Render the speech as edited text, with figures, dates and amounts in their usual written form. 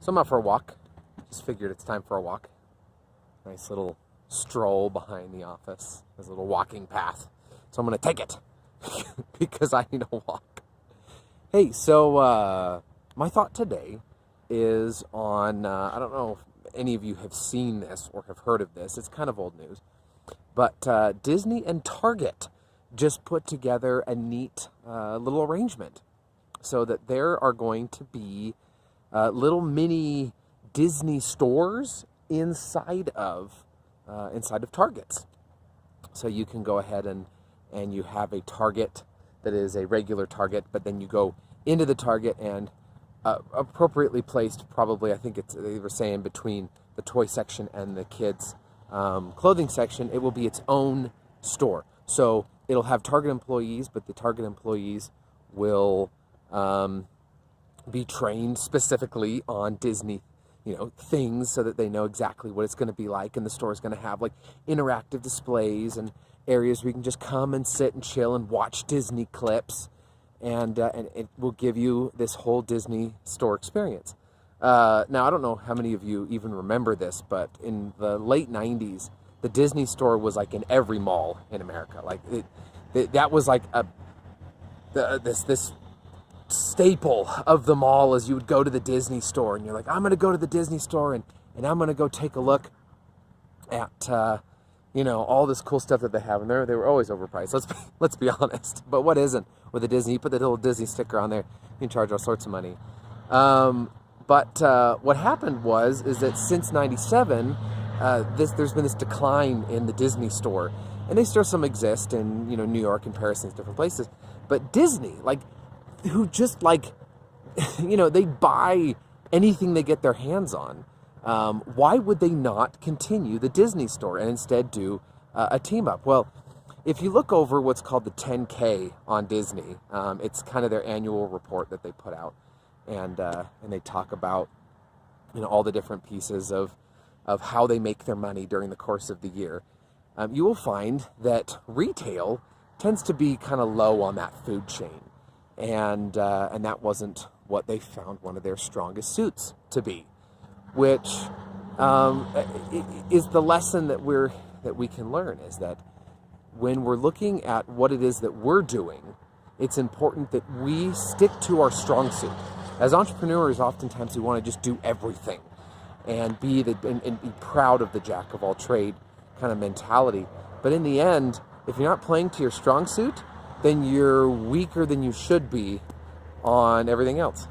So I'm out for a walk. Just figured it's time for a walk. Nice little stroll behind the office. There's a little walking path. So I'm going to take it because I need a walk. Hey, so my thought today is on, I don't know if any of you have seen this or have heard of this. It's kind of old news. But Disney and Target just put together a neat little arrangement so that there are going to be little mini Disney stores inside of Targets. So you can go ahead and you have a Target that is a regular Target, but then you go into the Target and appropriately placed, probably, I think they were saying between the toy section and the kids clothing section, it will be its own store. So it'll have Target employees, but the Target employees will be trained specifically on Disney, things, so that they know exactly what it's going to be like. And the store is going to have like interactive displays and areas where you can just come and sit and chill and watch Disney clips, and it will give you this whole Disney store experience. Now, I don't know how many of you even remember this, but in the late 90s, the Disney store was like in every mall in America. Like that was like this staple of the mall. As you would go to the Disney store and you're like, I'm going to go to the Disney store and I'm going to go take a look at all this cool stuff that they have. And they were always overpriced. Let's be honest. But what isn't with a Disney? You put the little Disney sticker on there, you can charge all sorts of money. But what happened is that since '97, there's been this decline in the Disney store, and they still some exist in New York and Paris and different places. But Disney, who just they buy anything they get their hands on. Why would they not continue the Disney store and instead do a team up? Well, if you look over what's called the 10K on Disney, it's kind of their annual report that they put out. And they talk about all the different pieces of how they make their money during the course of the year. You will find that retail tends to be kind of low on that food chain, and that wasn't what they found one of their strongest suits to be, which is the lesson that we can learn, is that when we're looking at what it is that we're doing, it's important that we stick to our strong suit. As entrepreneurs, oftentimes we want to just do everything and be proud of the jack of all trade kind of mentality. But in the end, if you're not playing to your strong suit, then you're weaker than you should be on everything else.